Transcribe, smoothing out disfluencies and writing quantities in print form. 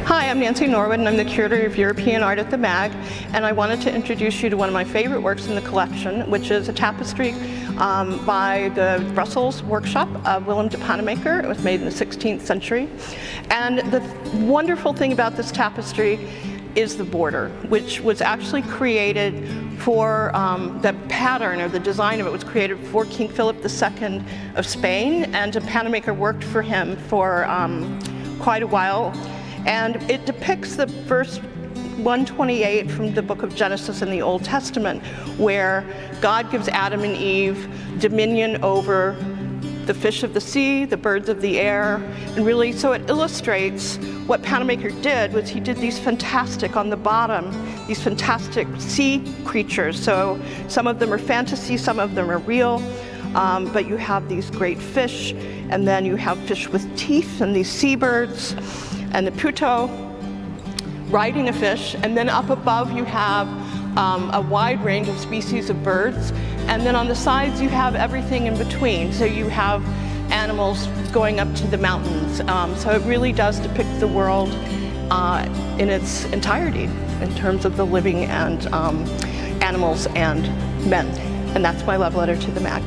Hi, I'm Nancy Norwood, and I'm the Curator of European Art at the MAG, and I wanted to introduce you to one of my favorite works in the collection, which is a tapestry by the Brussels workshop of Wilhelm de Pannemaker. It was made in the 16th century. And the wonderful thing about this tapestry is the border, which was actually created for, the pattern or the design of it was created for King Philip II of Spain, and de Pannemaker worked for him for quite a while. And it depicts the verse 128 from the book of Genesis in the Old Testament, where God gives Adam and Eve dominion over the fish of the sea, the birds of the air, and really, so it illustrates what Pannemaker did was he did these fantastic, on the bottom, these fantastic sea creatures. So some of them are fantasy, some of them are real, but you have these great fish, and then you have fish with teeth, and these seabirds, and the puto riding a fish, and then up above you have a wide range of species of birds, and then on the sides you have everything in between. So you have animals going up to the mountains. So it really does depict the world in its entirety in terms of the living and animals and men. And that's my love letter to the MAG.